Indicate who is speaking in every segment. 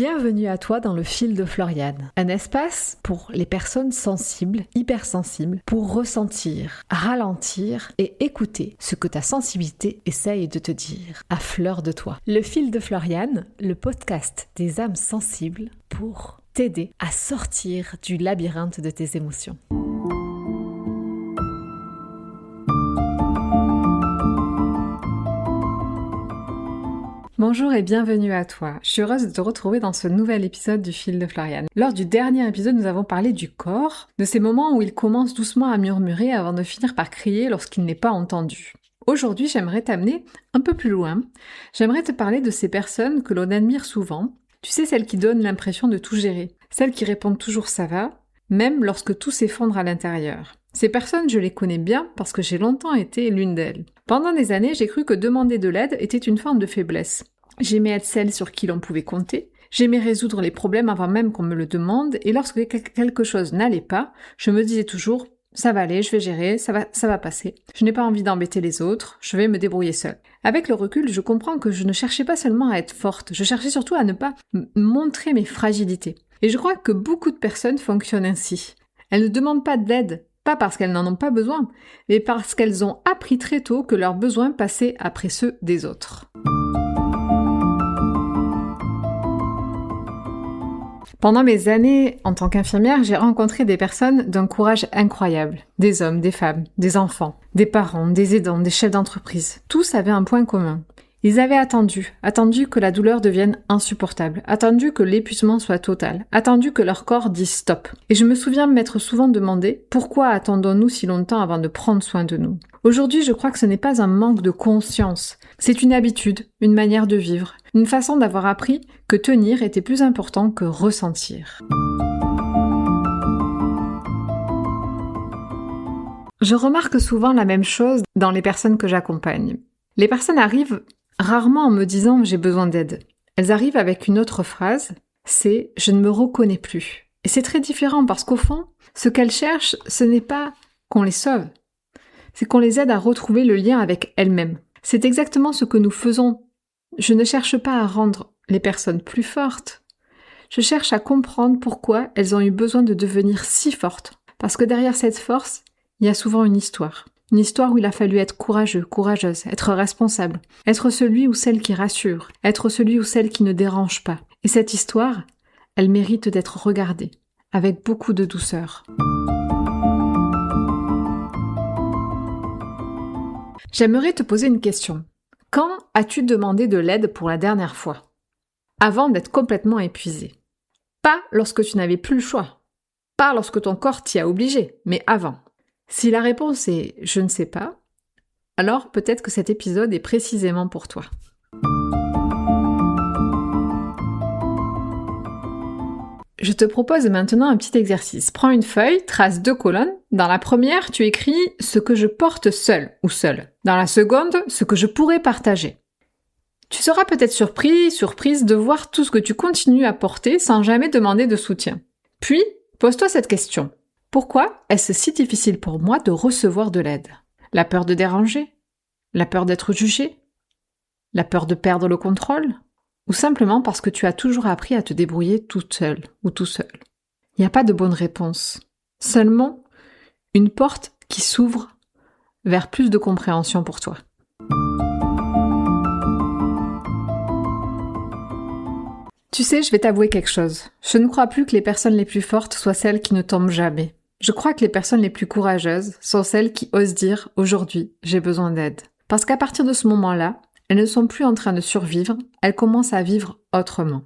Speaker 1: Bienvenue à toi dans le fil de Floriane, un espace pour les personnes sensibles, hypersensibles, pour ressentir, ralentir et écouter ce que ta sensibilité essaye de te dire à fleur de toi. Le fil de Floriane, le podcast des âmes sensibles pour t'aider à sortir du labyrinthe de tes émotions. Bonjour et bienvenue à toi. Je suis heureuse de te retrouver dans ce nouvel épisode du fil de Floriane. Lors du dernier épisode, nous avons parlé du corps, de ces moments où il commence doucement à murmurer avant de finir par crier lorsqu'il n'est pas entendu. Aujourd'hui, j'aimerais t'amener un peu plus loin. J'aimerais te parler de ces personnes que l'on admire souvent. Tu sais, celles qui donnent l'impression de tout gérer. Celles qui répondent toujours ça va, même lorsque tout s'effondre à l'intérieur. Ces personnes, je les connais bien parce que j'ai longtemps été l'une d'elles. Pendant des années, j'ai cru que demander de l'aide était une forme de faiblesse. J'aimais être celle sur qui l'on pouvait compter, j'aimais résoudre les problèmes avant même qu'on me le demande, et lorsque quelque chose n'allait pas, je me disais toujours « ça va aller, je vais gérer, ça va passer, je n'ai pas envie d'embêter les autres, je vais me débrouiller seule ». Avec le recul, je comprends que je ne cherchais pas seulement à être forte, je cherchais surtout à ne pas montrer mes fragilités. Et je crois que beaucoup de personnes fonctionnent ainsi. Elles ne demandent pas d'aide, pas parce qu'elles n'en ont pas besoin, mais parce qu'elles ont appris très tôt que leurs besoins passaient après ceux des autres. Pendant mes années en tant qu'infirmière, j'ai rencontré des personnes d'un courage incroyable. Des hommes, des femmes, des enfants, des parents, des aidants, des chefs d'entreprise. Tous avaient un point commun. Ils avaient attendu que la douleur devienne insupportable, attendu que l'épuisement soit total, attendu que leur corps dise stop. Et je me souviens m'être souvent demandé pourquoi attendons-nous si longtemps avant de prendre soin de nous. Aujourd'hui, je crois que ce n'est pas un manque de conscience, c'est une habitude, une manière de vivre, une façon d'avoir appris que tenir était plus important que ressentir. Je remarque souvent la même chose dans les personnes que j'accompagne. Les personnes arrivent rarement en me disant « j'ai besoin d'aide ». Elles arrivent avec une autre phrase, c'est « je ne me reconnais plus ». Et c'est très différent parce qu'au fond, ce qu'elles cherchent, ce n'est pas qu'on les sauve, c'est qu'on les aide à retrouver le lien avec elles-mêmes. C'est exactement ce que nous faisons. Je ne cherche pas à rendre les personnes plus fortes. Je cherche à comprendre pourquoi elles ont eu besoin de devenir si fortes. Parce que derrière cette force, il y a souvent une histoire. Une histoire où il a fallu être courageux, courageuse, être responsable, être celui ou celle qui rassure, être celui ou celle qui ne dérange pas. Et cette histoire, elle mérite d'être regardée, avec beaucoup de douceur. J'aimerais te poser une question. Quand as-tu demandé de l'aide pour la dernière fois ? Avant d'être complètement épuisé. Pas lorsque tu n'avais plus le choix. Pas lorsque ton corps t'y a obligé, mais avant. Si la réponse est « je ne sais pas », alors peut-être que cet épisode est précisément pour toi. Je te propose maintenant un petit exercice. Prends une feuille, trace 2 colonnes. Dans la première, tu écris « ce que je porte seul ou seule ». Dans la seconde, « ce que je pourrais partager ». Tu seras peut-être surprise de voir tout ce que tu continues à porter sans jamais demander de soutien. Puis, pose-toi cette question. Pourquoi est-ce si difficile pour moi de recevoir de l'aide ? La peur de déranger ? La peur d'être jugée ? La peur de perdre le contrôle ? Ou simplement parce que tu as toujours appris à te débrouiller toute seule ou tout seul. Il n'y a pas de bonne réponse. Seulement une porte qui s'ouvre vers plus de compréhension pour toi. Tu sais, je vais t'avouer quelque chose. Je ne crois plus que les personnes les plus fortes soient celles qui ne tombent jamais. Je crois que les personnes les plus courageuses sont celles qui osent dire « aujourd'hui, j'ai besoin d'aide ». Parce qu'à partir de ce moment-là, elles ne sont plus en train de survivre, elles commencent à vivre autrement.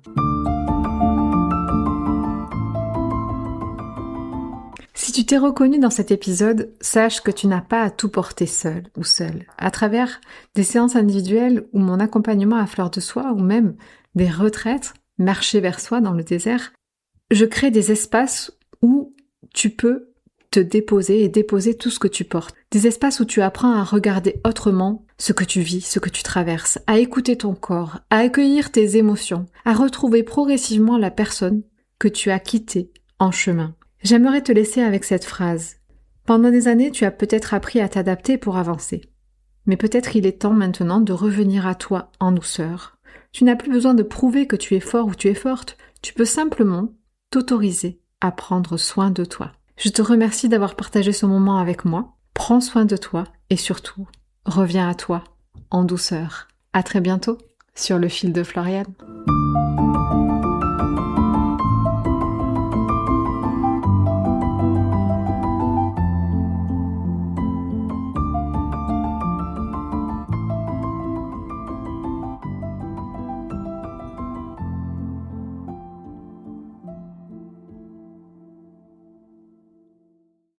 Speaker 1: Si tu t'es reconnu dans cet épisode, sache que tu n'as pas à tout porter seul ou seule. À travers des séances individuelles ou mon accompagnement à fleur de soie ou même des retraites, marcher vers soi dans le désert, je crée des espaces où tu peux te déposer et déposer tout ce que tu portes. Des espaces où tu apprends à regarder autrement ce que tu vis, ce que tu traverses, à écouter ton corps, à accueillir tes émotions, à retrouver progressivement la personne que tu as quittée en chemin. J'aimerais te laisser avec cette phrase. Pendant des années, tu as peut-être appris à t'adapter pour avancer. Mais peut-être il est temps maintenant de revenir à toi en douceur. Tu n'as plus besoin de prouver que tu es fort ou tu es forte. Tu peux simplement t'autoriser à prendre soin de toi. Je te remercie d'avoir partagé ce moment avec moi. Prends soin de toi et surtout, reviens à toi en douceur. À très bientôt sur le fil de Floriane.